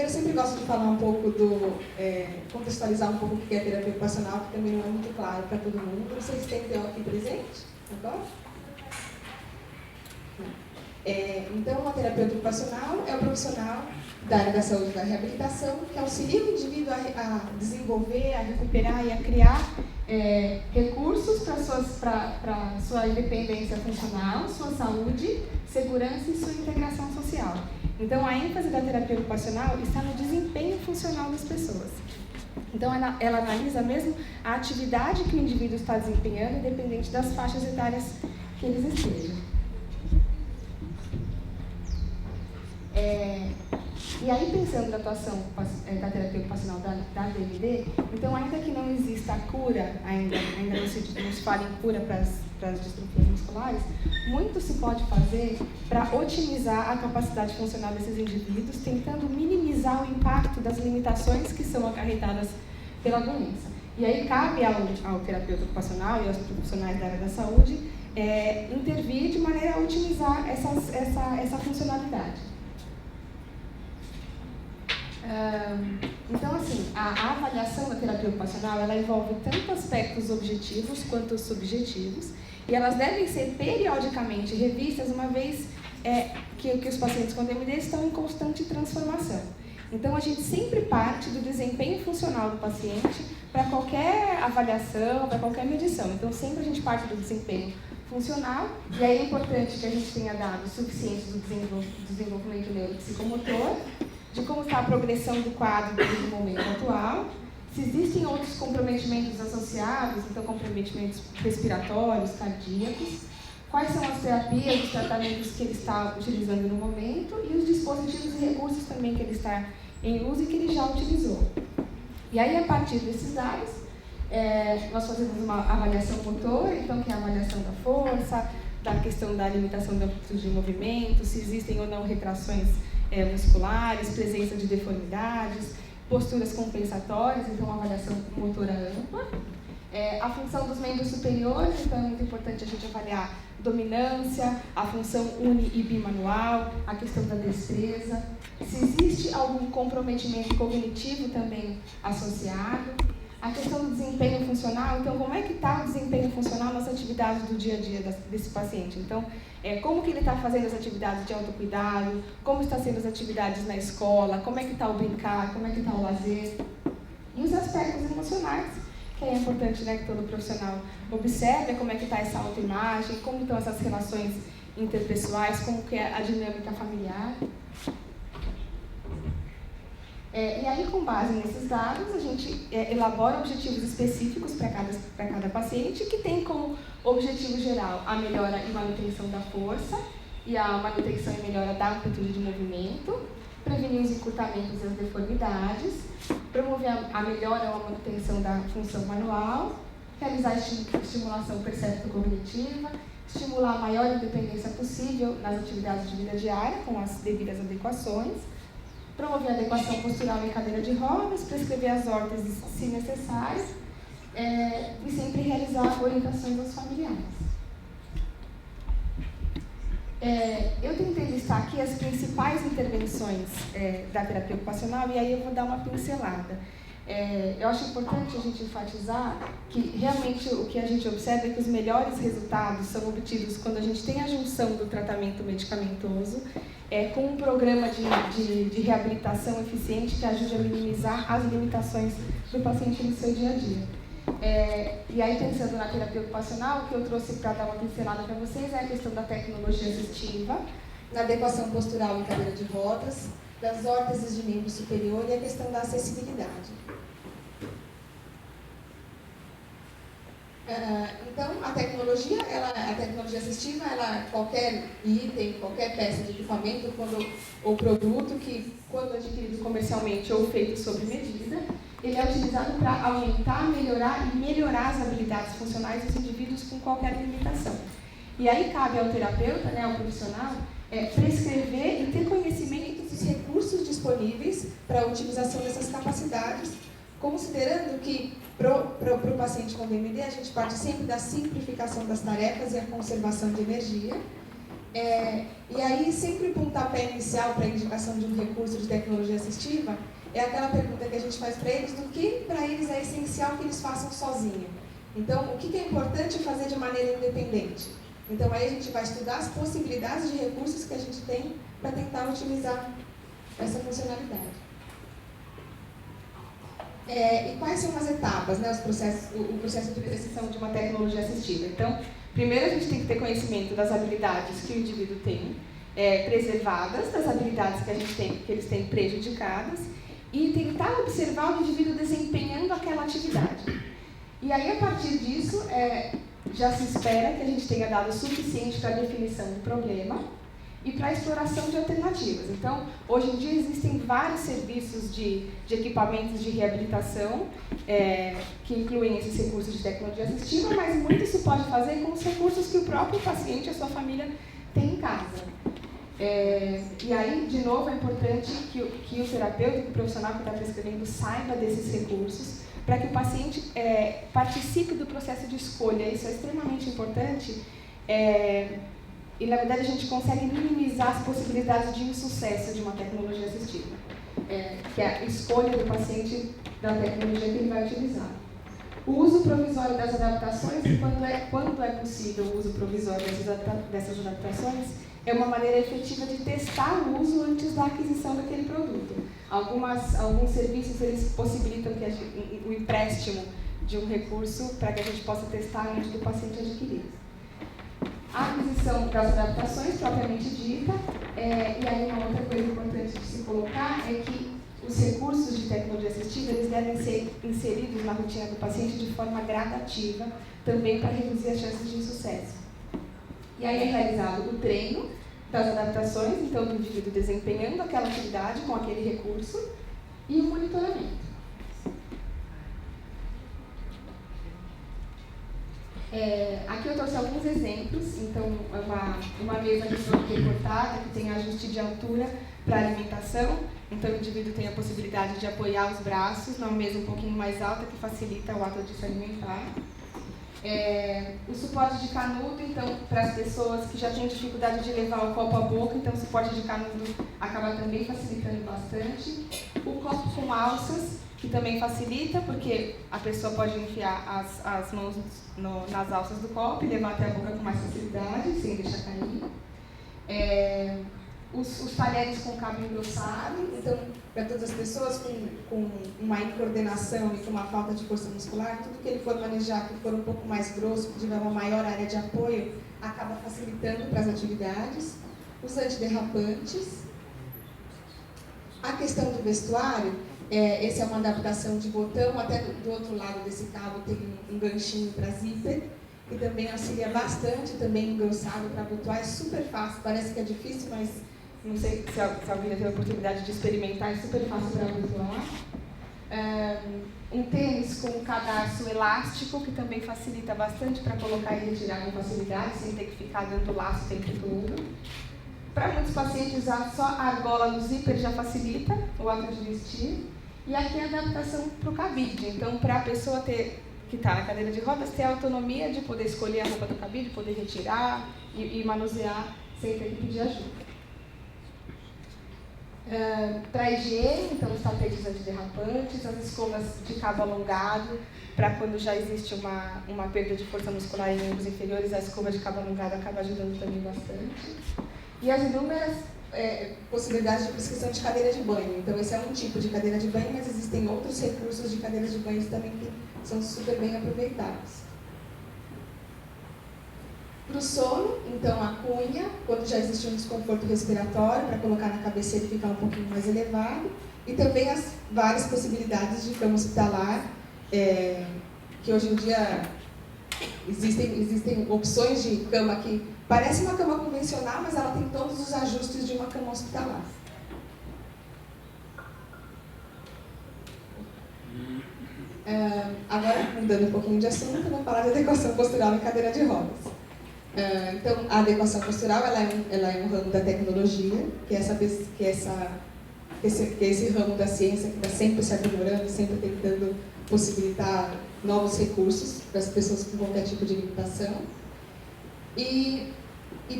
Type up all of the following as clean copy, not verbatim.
eu sempre gosto de falar um pouco contextualizar um pouco o que é terapia ocupacional, que também não é muito claro para todo mundo. Vocês têm TO aqui presente agora? Então, a terapeuta ocupacional é o profissional da área da saúde e da reabilitação que auxilia o indivíduo a desenvolver, a recuperar e a criar recursos para sua independência funcional, sua saúde, segurança e sua integração social. Então, a ênfase da terapia ocupacional está no desempenho funcional das pessoas. Então, ela analisa mesmo a atividade que o indivíduo está desempenhando, independente das faixas etárias que eles estejam. E aí, pensando na atuação da terapia ocupacional da DMD, então, ainda que não exista a cura, ainda não se fala em cura para as distrofias musculares, muito se pode fazer para otimizar a capacidade funcional desses indivíduos, tentando minimizar o impacto das limitações que são acarretadas pela doença. E aí cabe ao terapeuta ocupacional e aos profissionais da área da saúde intervir de maneira a otimizar essa funcionalidade. Então, assim, a avaliação da terapia ocupacional, ela envolve tanto aspectos objetivos quanto subjetivos, e elas devem ser periodicamente revistas, uma vez que os pacientes com DMD estão em constante transformação. Então, a gente sempre parte do desempenho funcional do paciente para qualquer avaliação, para qualquer medição. Então, sempre a gente parte do desempenho funcional, e aí é importante que a gente tenha dados suficientes do desenvolvimento neuropsicomotor, de como está a progressão do quadro desde o momento atual, se existem outros comprometimentos associados, então comprometimentos respiratórios, cardíacos, quais são as terapias, os tratamentos que ele está utilizando no momento e os dispositivos e recursos também que ele está em uso e que ele já utilizou. E aí, a partir desses dados, nós fazemos uma avaliação motora, então, que é a avaliação da força, da questão da limitação da amplitude de movimento, se existem ou não retrações musculares, presença de deformidades, posturas compensatórias, então uma avaliação motora ampla. A função dos membros superiores, então é muito importante a gente avaliar dominância, a função uni e bimanual, a questão da destreza, se existe algum comprometimento cognitivo também associado, a questão do desempenho funcional, então como é que está o desempenho funcional nas atividades do dia a dia desse paciente? Então, como que ele está fazendo as atividades de autocuidado, como estão sendo as atividades na escola, como é que está o brincar, como é que está o lazer, e os aspectos emocionais, que é importante, né, que todo profissional observe como é que está essa autoimagem, como estão essas relações interpessoais, como que é a dinâmica familiar. E aí, com base nesses dados, a gente elabora objetivos específicos para cada paciente, que tem como objetivo geral a melhora e manutenção da força e a manutenção e melhora da amplitude de movimento, prevenir os encurtamentos e as deformidades, promover a melhora ou a manutenção da função manual, realizar estimulação percepto-cognitiva, estimular a maior independência possível nas atividades de vida diária, com as devidas adequações, promover a adequação postural em cadeira de rodas, prescrever as órteses se necessário, e sempre realizar orientações aos familiares. Eu tentei listar aqui as principais intervenções da terapia ocupacional, e aí eu vou dar uma pincelada. Eu acho importante a gente enfatizar que realmente o que a gente observa é que os melhores resultados são obtidos quando a gente tem a junção do tratamento medicamentoso com um programa de reabilitação eficiente que ajude a minimizar as limitações do paciente no seu dia a dia. E aí, pensando na terapia ocupacional, o que eu trouxe para dar uma pincelada para vocês é a questão da tecnologia assistiva, na adequação postural em cadeira de rodas, das órteses de membro superior e a questão da acessibilidade. Então, a tecnologia assistiva, qualquer item, qualquer peça de equipamento ou produto que, quando adquirido comercialmente ou feito sob medida, ele é utilizado para aumentar, melhorar as habilidades funcionais dos indivíduos com qualquer limitação. E aí cabe ao terapeuta, ao profissional, prescrever e ter conhecimento dos recursos disponíveis para a utilização dessas capacidades, considerando que, para o paciente com DMD, a gente parte sempre da simplificação das tarefas e a conservação de energia, E aí, sempre o pontapé inicial para a indicação de um recurso de tecnologia assistiva é aquela pergunta que a gente faz para eles do que para eles é essencial que eles façam sozinhos. Então, o que é importante fazer de maneira independente? Então, aí a gente vai estudar as possibilidades de recursos que a gente tem para tentar otimizar essa funcionalidade. E quais são as etapas, né, o processo de aquisição de uma tecnologia assistiva? Então, primeiro a gente tem que ter conhecimento das habilidades que o indivíduo tem, preservadas, das habilidades que eles têm prejudicadas, e tentar observar o indivíduo desempenhando aquela atividade. E aí, a partir disso, já se espera que a gente tenha dado o suficiente para a definição do problema e para a exploração de alternativas. Então, hoje em dia existem vários serviços de equipamentos de reabilitação que incluem esses recursos de tecnologia assistiva, mas muito se pode fazer com os recursos que o próprio paciente e a sua família têm em casa. E aí, de novo, é importante que o terapeuta, que o profissional que está prescrevendo saiba desses recursos, para que o paciente participe do processo de escolha. Isso é extremamente importante. E, na verdade, a gente consegue minimizar as possibilidades de insucesso de uma tecnologia assistiva, que é a escolha do paciente da tecnologia que ele vai utilizar. O uso provisório das adaptações, e quando é possível o uso provisório dessas adaptações, é uma maneira efetiva de testar o uso antes da aquisição daquele produto. Alguns serviços eles possibilitam o empréstimo de um recurso para que a gente possa testar antes do paciente adquirir. A aquisição das adaptações, propriamente dita, e aí uma outra coisa importante de se colocar é que os recursos de tecnologia assistiva eles devem ser inseridos na rotina do paciente de forma gradativa, também para reduzir as chances de insucesso. E aí é realizado o treino das adaptações, então do indivíduo desempenhando aquela atividade com aquele recurso, e o monitoramento. Aqui eu trouxe alguns exemplos. Então, uma mesa recortada que tem ajuste de altura para alimentação. Então, o indivíduo tem a possibilidade de apoiar os braços numa mesa um pouquinho mais alta, que facilita o ato de se alimentar. O suporte de canudo, então, para as pessoas que já têm dificuldade de levar o copo à boca, então o suporte de canudo acaba também facilitando bastante. O copo com alças, que também facilita, porque a pessoa pode enfiar as mãos nas alças do copo e levar até a boca com mais facilidade, sem deixar cair. Os talheres com cabo engrossado, então, para todas as pessoas com uma incoordenação e com uma falta de força muscular, tudo que ele for manejar, que for um pouco mais grosso, que tiver uma maior área de apoio, acaba facilitando para as atividades. Os antiderrapantes. A questão do vestuário, essa é uma adaptação de botão, até do outro lado desse cabo tem um ganchinho para zíper, que também auxilia bastante, também engrossado para abotoar, é super fácil, parece que é difícil, mas não sei se alguém já teve a oportunidade de experimentar, é super fácil para abotoar. Um tênis com um cadarço elástico, que também facilita bastante para colocar e retirar com facilidade, sem ter que ficar dando laço o tempo todo. Para muitos pacientes, só a argola no zíper já facilita o ato de vestir. E aqui a adaptação para o cabide. Então, para a pessoa que está na cadeira de rodas, ter a autonomia de poder escolher a roupa do cabide, poder retirar e manusear sem ter que pedir ajuda. Para a higiene, então, os tapetes antiderrapantes, as escovas de cabo alongado, para quando já existe uma perda de força muscular em membros inferiores, a escova de cabo alongado acaba ajudando também bastante. E as inúmeras possibilidades de prescrição de cadeira de banho. Então, esse é um tipo de cadeira de banho, mas existem outros recursos de cadeiras de banho também que são super bem aproveitados. Para o sono, então, a cunha, quando já existe um desconforto respiratório, para colocar na cabeceira e ficar um pouquinho mais elevado. E também as várias possibilidades de cama hospitalar, que hoje em dia existem opções de cama que parece uma cama convencional, mas ela tem todos os ajustes de uma cama hospitalar. Agora, mudando um pouquinho de assunto, eu vou falar de adequação postural em cadeira de rodas. Então, a adequação postural ela é um ramo da tecnologia, que é esse ramo da ciência que está sempre se aprimorando, sempre tentando possibilitar novos recursos para as pessoas com qualquer tipo de limitação. E E,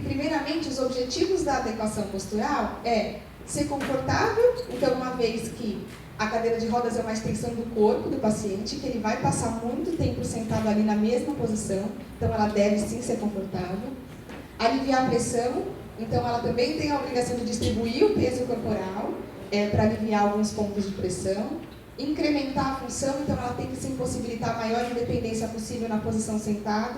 primeiramente, os objetivos da adequação postural é ser confortável, então, uma vez que a cadeira de rodas é uma extensão do corpo do paciente, que ele vai passar muito tempo sentado ali na mesma posição, então ela deve sim ser confortável. Aliviar a pressão, então ela também tem a obrigação de distribuir o peso corporal para aliviar alguns pontos de pressão. Incrementar a função, então ela tem que sim possibilitar a maior independência possível na posição sentado,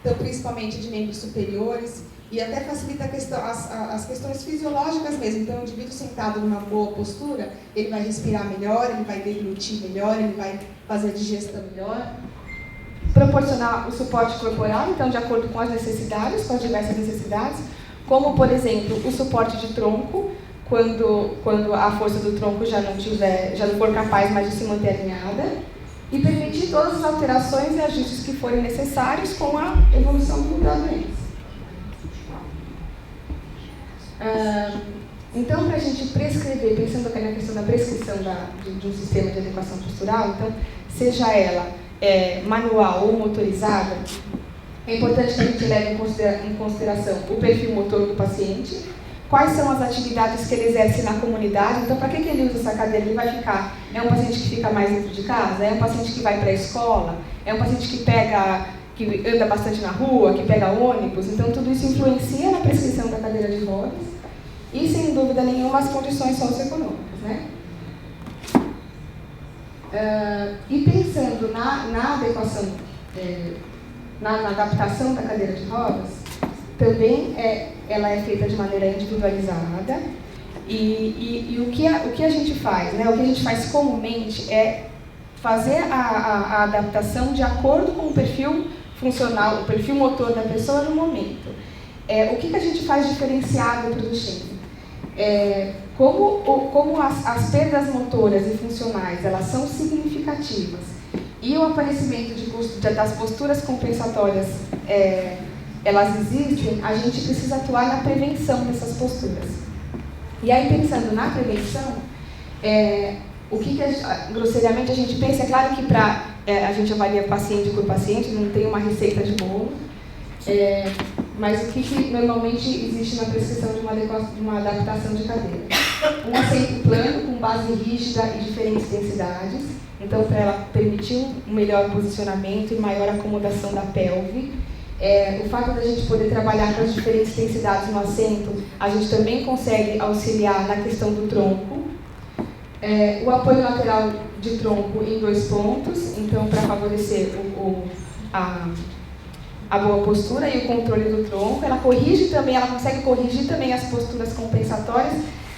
então principalmente de membros superiores, e até facilita as questões fisiológicas mesmo. Então o indivíduo sentado numa boa postura, ele vai respirar melhor, ele vai deglutir melhor, ele vai fazer a digestão melhor. Proporcionar o suporte corporal, então de acordo com as necessidades, com as diversas necessidades, como por exemplo o suporte de tronco, quando a força do tronco já não for capaz mais de se manter alinhada, e permitir todas as alterações e ajustes que forem necessários com a evolução da doença. Então, para a gente prescrever, pensando aqui na questão da prescrição de um sistema de adequação postural, então, seja ela manual ou motorizada, é importante que a gente leve em consideração o perfil motor do paciente, quais são as atividades que ele exerce na comunidade. Então, para que ele usa essa cadeira? Ele vai ficar, é um paciente que fica mais dentro de casa? É um paciente que vai para a escola? É um paciente que anda bastante na rua, que pega ônibus? Então, tudo isso influencia na prescrição da cadeira de rodas e, sem dúvida nenhuma, as condições socioeconômicas, né? E pensando na adequação, na adaptação da cadeira de rodas, também ela é feita de maneira individualizada e o que a gente faz, né? O que a gente faz comumente é fazer a adaptação de acordo com o perfil funcional, o perfil motor da pessoa no momento. O que a gente faz diferenciado para o Duchenne? Como as perdas motoras e funcionais elas são significativas e o aparecimento das posturas compensatórias elas existem, a gente precisa atuar na prevenção dessas posturas. E aí, pensando na prevenção, grosseiramente a gente pensa, é claro que a gente avalia paciente por paciente, não tem uma receita de bolo, mas o que normalmente existe na prescrição de uma adaptação de cadeira? Um assento plano com base rígida e diferentes densidades, então para ela permitir um melhor posicionamento e maior acomodação da pelve. O fato da gente poder trabalhar com as diferentes densidades no assento, a gente também consegue auxiliar na questão do tronco. O apoio lateral de tronco em 2 pontos, então para favorecer a boa postura e o controle do tronco. Ela consegue corrigir também as posturas compensatórias,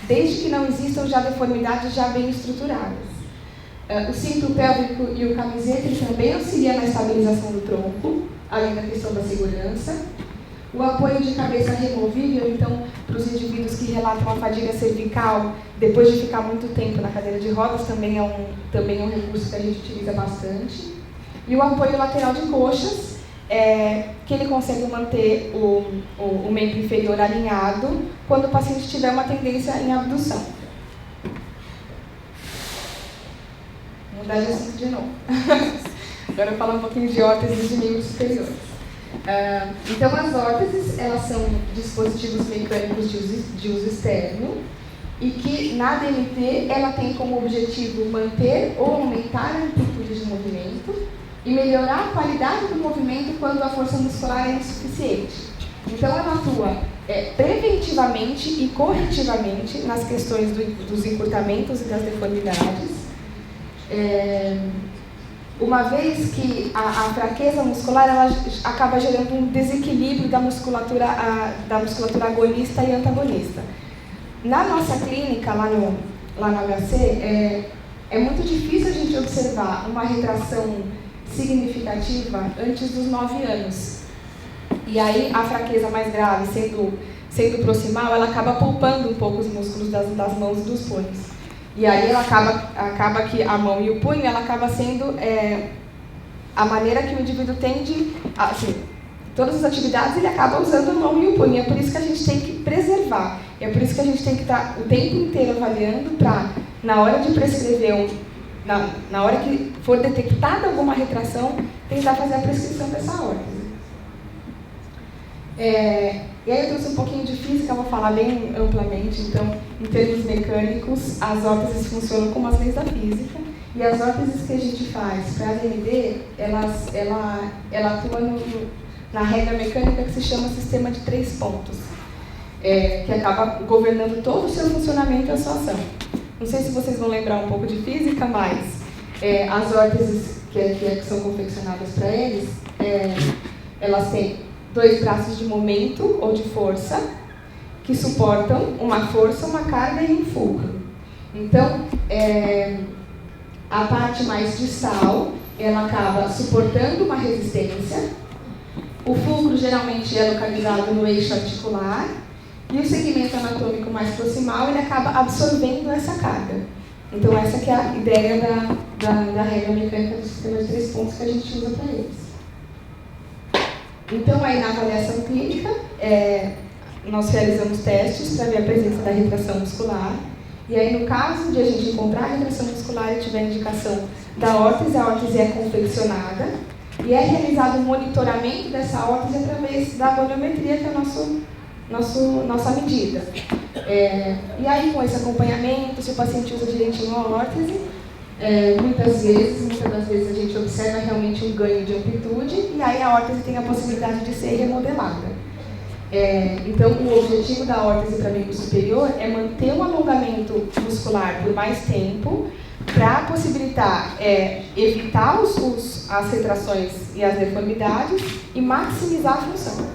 desde que não existam já deformidades já bem estruturadas. O cinto pélvico e o camisete também auxiliam na estabilização do tronco, além da questão da segurança. O apoio de cabeça removível, então, para os indivíduos que relatam a fadiga cervical, depois de ficar muito tempo na cadeira de rodas, também é um recurso que a gente utiliza bastante. E o apoio lateral de coxas, que ele consegue manter o membro inferior alinhado quando o paciente tiver uma tendência em abdução. Vou mudar de assunto de novo. Agora eu vou falar um pouquinho de órteses de membros superiores. Então, as órteses, elas são dispositivos mecânicos de uso externo e que, na DMT, ela tem como objetivo manter ou aumentar a amplitude de movimento e melhorar a qualidade do movimento quando a força muscular é insuficiente. Então, ela atua preventivamente e corretivamente nas questões dos encurtamentos e das deformidades. Uma vez que a fraqueza muscular ela acaba gerando um desequilíbrio da musculatura agonista e antagonista. Na nossa clínica, lá no HC, é muito difícil a gente observar uma retração significativa antes dos 9 anos. E aí a fraqueza mais grave, sendo proximal, ela acaba poupando um pouco os músculos das mãos e dos punhos. E aí ela acaba que a mão e o punho, ela acaba sendo a maneira que o indivíduo tem de... Assim, todas as atividades ele acaba usando a mão e o punho. É por isso que a gente tem que preservar. É por isso que a gente tem que estar o tempo inteiro avaliando para, na hora de prescrever, na hora que for detectada alguma retração, tentar fazer a prescrição dessa órtese. E aí eu trouxe um pouquinho de física, vou falar bem amplamente. Então, em termos mecânicos, as órteses funcionam como as leis da física. E as órteses que a gente faz para a DMD, ela atua na regra mecânica que se chama sistema de 3 pontos, que acaba governando todo o seu funcionamento e a sua ação. Não sei se vocês vão lembrar um pouco de física, mas as órteses que são confeccionadas para eles, elas têm 2 braços de momento ou de força que suportam uma força, uma carga e um fulcro. Então, a parte mais distal, ela acaba suportando uma resistência. O fulcro geralmente é localizado no eixo articular e o segmento anatômico mais proximal, ele acaba absorvendo essa carga. Então, essa que é a ideia da regra mecânica do sistema de 3 pontos que a gente usa para eles. Então, aí na avaliação clínica, nós realizamos testes para ver a presença da retração muscular. E aí, no caso de a gente encontrar a retração muscular e tiver indicação da órtese, a órtese é confeccionada e é realizado o monitoramento dessa órtese através da goniometria, que é a nossa medida. E aí, com esse acompanhamento, se o paciente usa direitinho a órtese, muitas das vezes a gente observa realmente um ganho de amplitude e aí a órtese tem a possibilidade de ser remodelada. Então, o objetivo da órtese para membro superior é manter um alongamento muscular por mais tempo para possibilitar evitar as retrações e as deformidades e maximizar a função.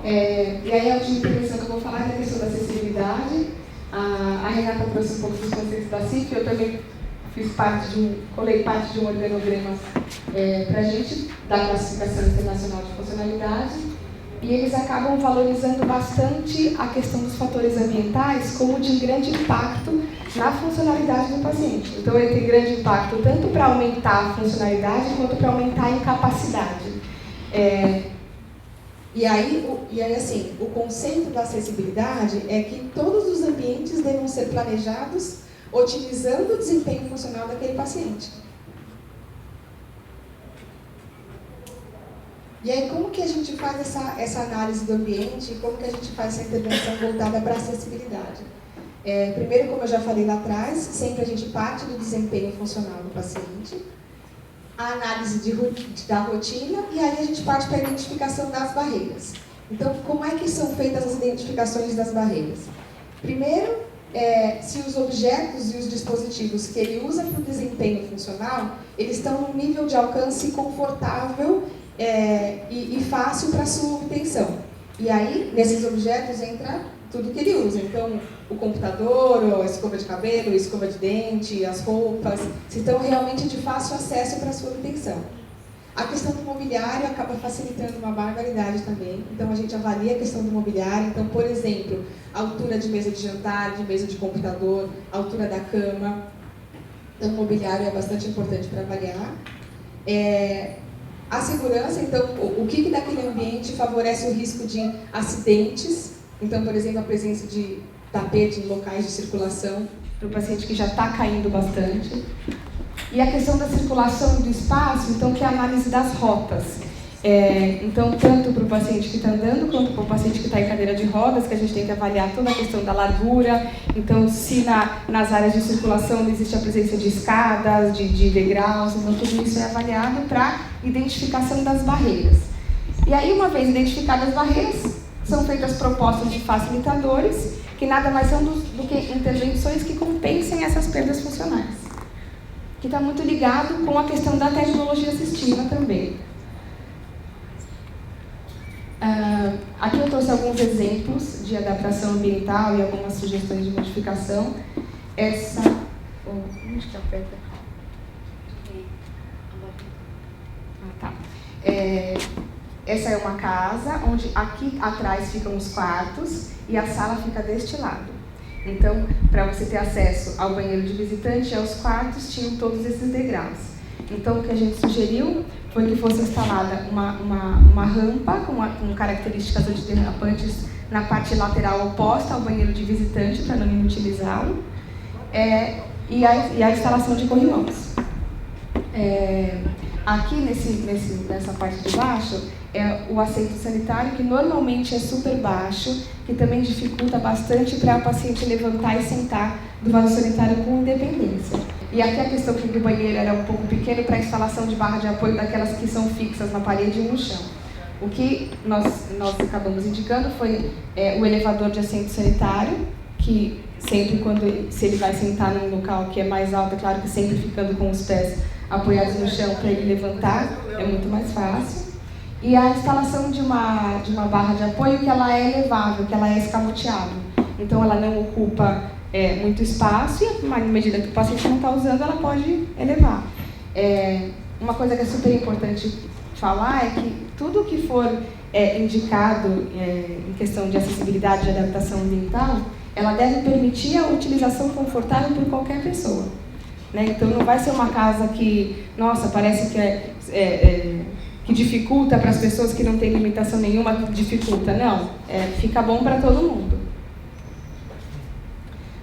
E aí a última intervenção que eu vou falar é a questão da acessibilidade. A Renata trouxe um pouco dos conceitos da CIF, eu também colei parte de um organograma para a gente, da classificação internacional de funcionalidade, e eles acabam valorizando bastante a questão dos fatores ambientais como de grande impacto na funcionalidade do paciente. Então, ele tem grande impacto tanto para aumentar a funcionalidade quanto para aumentar a incapacidade. E aí, assim, o conceito da acessibilidade é que todos os ambientes devem ser planejados otimizando o desempenho funcional daquele paciente. E aí, como que a gente faz essa análise do ambiente e como que a gente faz essa intervenção voltada para a acessibilidade? Primeiro, como eu já falei lá atrás, sempre a gente parte do desempenho funcional do paciente, a análise da rotina e aí a gente parte para a identificação das barreiras. Então, como é que são feitas as identificações das barreiras? Primeiro, se os objetos e os dispositivos que ele usa para o desempenho funcional, eles estão num nível de alcance confortável e fácil para a sua obtenção. E aí, nesses objetos entra tudo que ele usa. Então, o computador, a escova de cabelo, a escova de dente, as roupas, se estão realmente de fácil acesso para a sua obtenção. A questão do mobiliário acaba facilitando uma barbaridade também. Então, a gente avalia a questão do mobiliário. Então, por exemplo, a altura de mesa de jantar, de mesa de computador, a altura da cama. Então, o mobiliário é bastante importante para avaliar. A segurança, então, o que daquele ambiente favorece o risco de acidentes. Então, por exemplo, a presença de tapete em locais de circulação. Para o paciente que já está caindo bastante. E a questão da circulação e do espaço, então, que é a análise das rotas. Então, tanto para o paciente que está andando, quanto para o paciente que está em cadeira de rodas, que a gente tem que avaliar toda a questão da largura. Então, se nas áreas de circulação existe a presença de escadas, de degraus, então tudo isso é avaliado para identificação das barreiras. E aí, uma vez identificadas as barreiras, são feitas propostas de facilitadores, que nada mais são do que intervenções que compensem essas perdas funcionais. Que está muito ligado com a questão da tecnologia assistiva também. Aqui eu trouxe alguns exemplos de adaptação ambiental e algumas sugestões de modificação. Onde que aperta? Tá. Essa é uma casa onde aqui atrás ficam os quartos e a sala fica deste lado. Então, para você ter acesso ao banheiro de visitante e aos quartos, tinham todos esses degraus. Então, o que a gente sugeriu foi que fosse instalada uma rampa com características antiderrapantes na parte lateral oposta ao banheiro de visitante, para não inutilizá-lo, e a instalação de corrimãos. Aqui nessa parte de baixo é o assento sanitário, que normalmente é super baixo, que também dificulta bastante para o paciente levantar e sentar do vaso sanitário com independência. E aqui a questão que o banheiro era um pouco pequeno para a instalação de barra de apoio daquelas que são fixas na parede e no chão. O que nós acabamos indicando foi o elevador de assento sanitário, que sempre se ele vai sentar num local que é mais alto, é claro que sempre ficando com os pés apoiados no chão para ele levantar, é muito mais fácil. E a instalação de uma barra de apoio que ela é elevável, que ela é escamoteável. Então ela não ocupa muito espaço e, na medida que o paciente não está usando, ela pode elevar. Uma coisa que é super importante falar é que tudo que for indicado em questão de acessibilidade e adaptação ambiental, ela deve permitir a utilização confortável por qualquer pessoa. Né? Então não vai ser uma casa que, nossa, parece que dificulta para as pessoas que não têm limitação nenhuma, dificulta. Não, fica bom para todo mundo.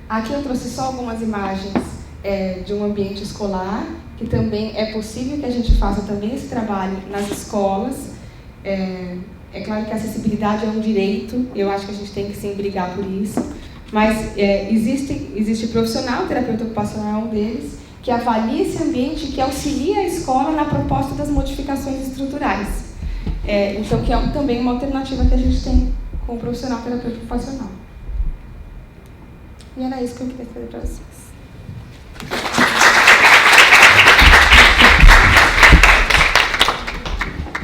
Aqui eu trouxe só algumas imagens de um ambiente escolar, que também é possível que a gente faça também esse trabalho nas escolas. É claro que a acessibilidade é um direito, eu acho que a gente tem que sim brigar por isso, mas existe profissional, terapeuta ocupacional é um deles, que avalia esse ambiente, que auxilia a escola na proposta das modificações estruturais. Então, que é também uma alternativa que a gente tem com o profissional terapeuta ocupacional. E era isso que eu queria fazer para vocês.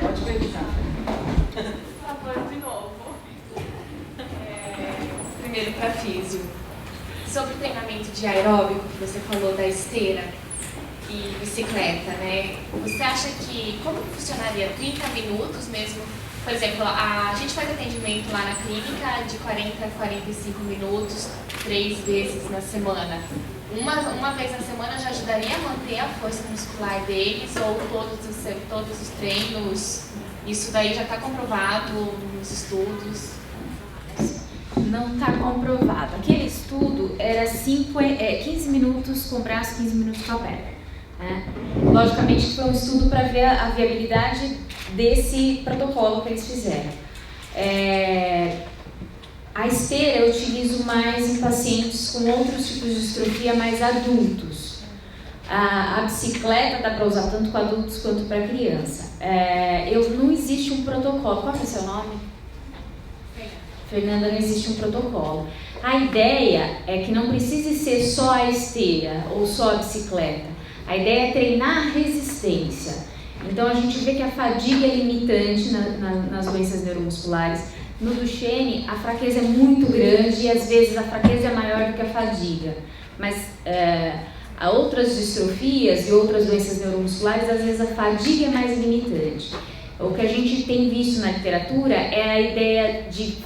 Pode perguntar. Por favor, de novo. Primeiro para físio. Sobre o treinamento de aeróbico, que você falou da esteira e bicicleta, né? Você acha que, como funcionaria 30 minutos mesmo? Por exemplo, a gente faz atendimento lá na clínica de 40 a 45 minutos, 3 vezes na semana. Uma vez na semana já ajudaria a manter a força muscular deles, ou todos os treinos? Isso daí já está comprovado nos estudos? Não está comprovado. Aquele estudo era 15 minutos com o braço, 15 minutos com a perna. Né? Logicamente foi um estudo para ver a viabilidade desse protocolo que eles fizeram. A esteira eu utilizo mais em pacientes com outros tipos de distrofia mais adultos. A bicicleta dá para usar tanto com adultos quanto para criança. Não existe um protocolo. Qual é o seu nome? Fernanda, não existe um protocolo. A ideia é que não precise ser só a esteira ou só a bicicleta. A ideia é treinar a resistência. Então a gente vê que a fadiga é limitante nas doenças neuromusculares. No Duchenne, a fraqueza é muito grande e às vezes a fraqueza é maior do que a fadiga. Mas há outras distrofias e outras doenças neuromusculares, às vezes a fadiga é mais limitante. O que a gente tem visto na literatura é a ideia de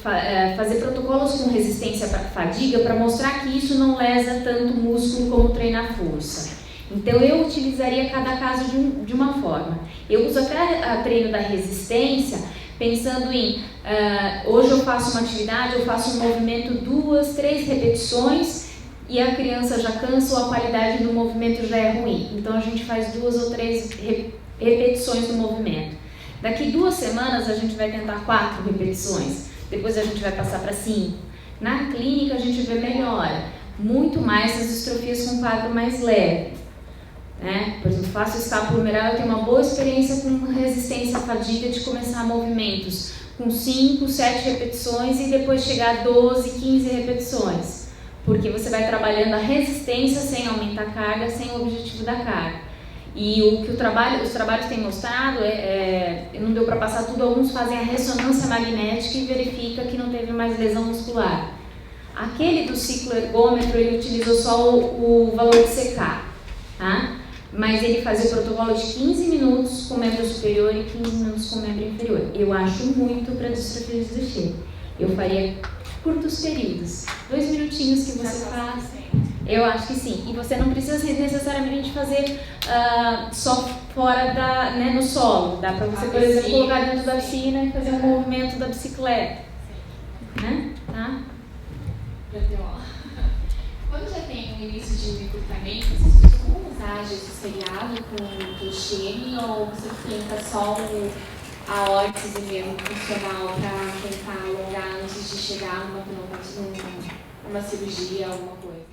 fazer protocolos com resistência para fadiga para mostrar que isso não lesa tanto o músculo como treinar força. Então eu utilizaria cada caso de uma forma. Eu uso até treino da resistência pensando em, hoje eu faço uma atividade, eu faço um movimento 2, 3 repetições e a criança já cansa ou a qualidade do movimento já é ruim. Então a gente faz 2 ou 3 repetições do movimento. Daqui 2 semanas a gente vai tentar 4 repetições, depois a gente vai passar para 5. Na clínica a gente vê melhora, muito mais as distrofias com quadro mais leve. Né? Por exemplo, faço escápulo humeral, eu tenho uma boa experiência com resistência à fadiga de começar movimentos com 5, 7 repetições e depois chegar a 12, 15 repetições. Porque você vai trabalhando a resistência sem aumentar a carga, sem o objetivo da carga. E o que os trabalhos têm mostrado, não deu para passar tudo, alguns fazem a ressonância magnética e verifica que não teve mais lesão muscular. Aquele do ciclo ergômetro, ele utilizou só o valor de CK, tá? Mas ele fazia o protocolo de 15 minutos com membro superior e 15 minutos com membro inferior. Eu acho muito para distrofia de Duchenne. Eu faria curtos períodos, 2 minutinhos que você faz. Eu acho que sim. E você não precisa necessariamente fazer só fora no solo. Dá para você, por exemplo, colocar dentro da piscina e fazer um movimento da bicicleta. Né? Tá? Quando já tem no início de recrutamento, vocês costumam usar gesso seriado com Duchenne ou você tenta só a órtese mesmo funcional para tentar alongar antes de chegar numa cirurgia, alguma coisa?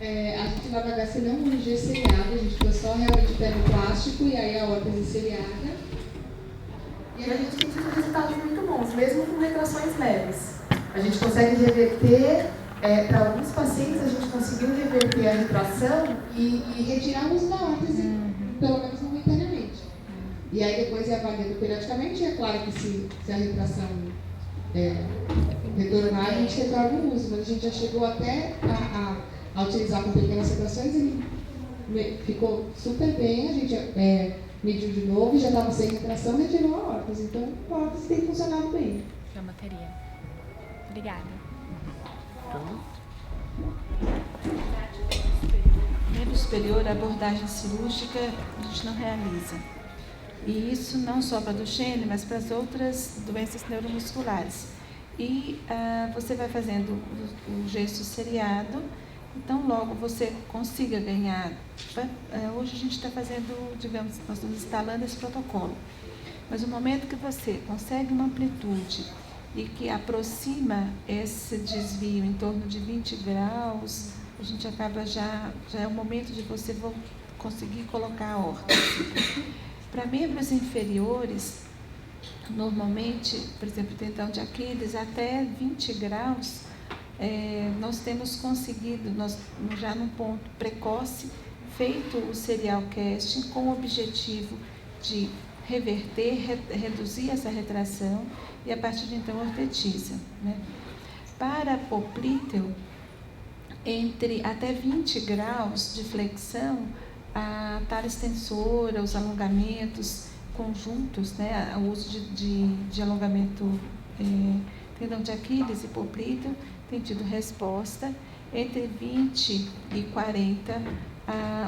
A gente na HC não usa gesso seriado, a gente foi só realmente pega o plástico e aí a órtese seriada. E a gente tem tido resultados muito bons, mesmo com retrações leves. A gente consegue reverter, para alguns pacientes a gente conseguiu reverter a retração e retirar o uso da órtese, pelo menos momentaneamente. E aí depois é avaliando periodicamente, e é claro que se a retração retornar, a gente retorna o uso, mas a gente já chegou até a utilizar com pequenas retrações, ele ficou super bem, a gente mediu de novo e já estava sem retração, retirou a órtese. Então a órtese tem funcionado bem. Geometria. Obrigada. Membro superior, a abordagem cirúrgica a gente não realiza. E isso não só para a Duchenne, mas para as outras doenças neuromusculares. E você vai fazendo o gesso seriado, então logo você consiga ganhar. Hoje a gente está fazendo, digamos, nós estamos instalando esse protocolo. Mas no momento que você consegue uma amplitude e que aproxima esse desvio em torno de 20 graus, a gente acaba já é o momento de você conseguir colocar a órtese. Para membros inferiores, normalmente, por exemplo, tendão de Aquiles, até 20 graus, nós temos conseguido, já num ponto precoce, feito o serial casting com o objetivo de reverter, reduzir essa retração e a partir de então ortetiza, né? Para poplíteo, entre até 20 graus de flexão, a tala extensora, os alongamentos conjuntos, né? O uso de alongamento tendão de Aquiles e poplíteo tem tido resposta. Entre 20 e 40,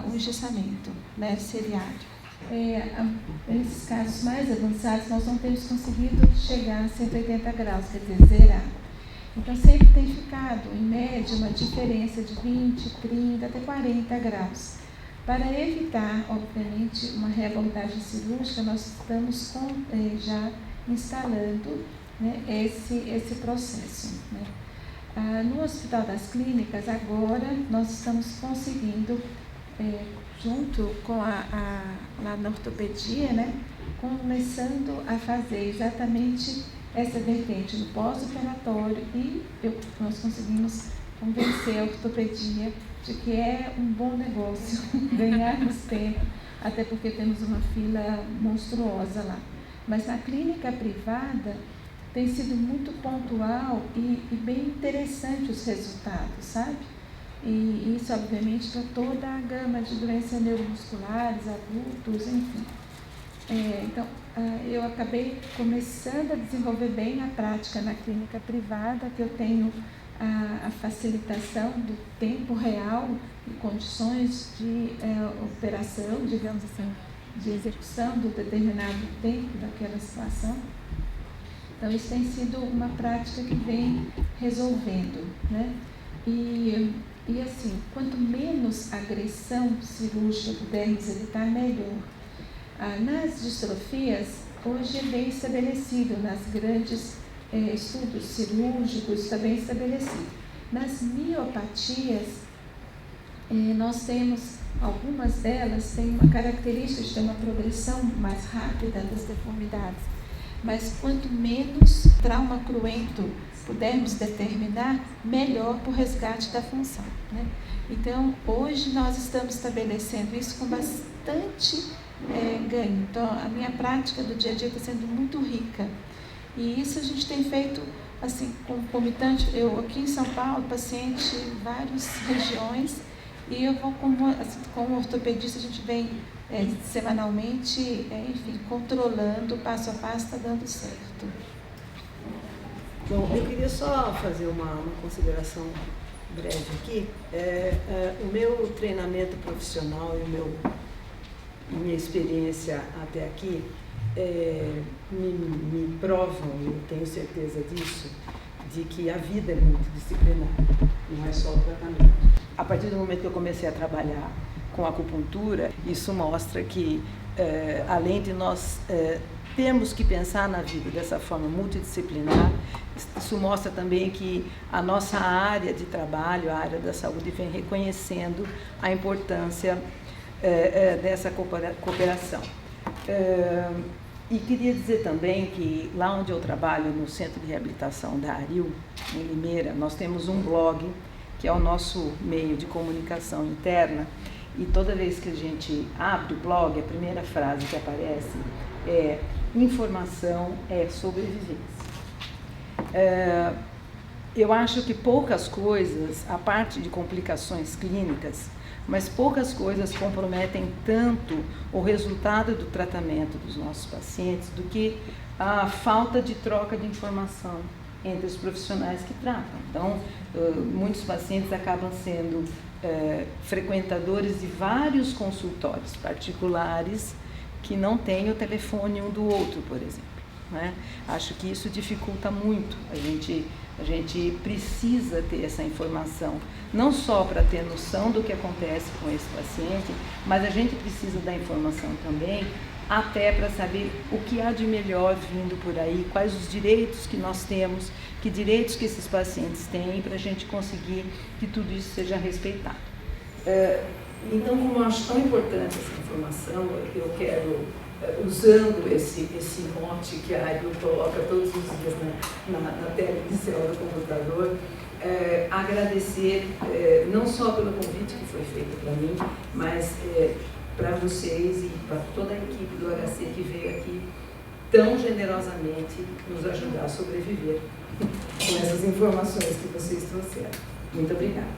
o engessamento, né? Seriado. Nesses casos mais avançados, nós não temos conseguido chegar a 180 graus, quer dizer, zerar. Então, sempre tem ficado, em média, uma diferença de 20, 30, até 40 graus. Para evitar, obviamente, uma reabordagem cirúrgica, nós estamos já instalando, né, esse processo, né. No Hospital das Clínicas, agora, nós estamos conseguindo, junto com lá na ortopedia, né, começando a fazer exatamente essa vertente no pós-operatório e nós conseguimos convencer a ortopedia de que é um bom negócio ganharmos tempo, até porque temos uma fila monstruosa lá. Mas na clínica privada tem sido muito pontual e bem interessante os resultados, sabe? E isso, obviamente, para toda a gama de doenças neuromusculares, adultos, enfim. Então, eu acabei começando a desenvolver bem a prática na clínica privada, que eu tenho a facilitação do tempo real e condições de operação, digamos assim, de execução do determinado tempo daquela situação. Então, isso tem sido uma prática que vem resolvendo, né? E assim, quanto menos agressão cirúrgica pudermos evitar, melhor. Nas distrofias, hoje é bem estabelecido, nas grandes estudos cirúrgicos está bem estabelecido. Nas miopatias, nós temos, algumas delas têm uma característica de ter uma progressão mais rápida das deformidades, mas quanto menos trauma cruento pudermos determinar, melhor para o resgate da função, né? Então, hoje nós estamos estabelecendo isso com bastante ganho. Então, a minha prática do dia a dia está sendo muito rica. E isso a gente tem feito, assim, concomitante. Eu, aqui em São Paulo, paciente em várias regiões, e eu vou com o ortopedista, a gente vem semanalmente, enfim, controlando, passo a passo, está dando certo. Bom, eu queria só fazer uma consideração breve aqui. O meu treinamento profissional e minha experiência até aqui me provam, eu tenho certeza disso, de que a vida é multidisciplinar, não é só o tratamento. A partir do momento que eu comecei a trabalhar com acupuntura, isso mostra que, além de nós temos que pensar na vida dessa forma multidisciplinar, isso mostra também que a nossa área de trabalho, a área da saúde, vem reconhecendo a importância dessa cooperação. E queria dizer também que lá onde eu trabalho, no Centro de Reabilitação da ARIL, em Limeira, nós temos um blog, que é o nosso meio de comunicação interna, e toda vez que a gente abre o blog, a primeira frase que aparece é: informação é sobrevivência. Eu acho que poucas coisas, a parte de complicações clínicas, mas poucas coisas comprometem tanto o resultado do tratamento dos nossos pacientes do que a falta de troca de informação entre os profissionais que tratam. Então, muitos pacientes acabam sendo frequentadores de vários consultórios particulares que não têm o telefone um do outro, por exemplo, né? Acho que isso dificulta muito. A gente precisa ter essa informação, não só para ter noção do que acontece com esse paciente, mas a gente precisa da informação também até para saber o que há de melhor vindo por aí, quais os direitos que nós temos, que direitos que esses pacientes têm, para a gente conseguir que tudo isso seja respeitado. Então, como eu acho tão importante essa informação, eu quero, usando esse mote que a ARIL coloca todos os dias na tela inicial do computador, agradecer não só pelo convite que foi feito para mim, mas para vocês e para toda a equipe do HC que veio aqui tão generosamente nos ajudar a sobreviver com essas informações que vocês trouxeram. Muito obrigada.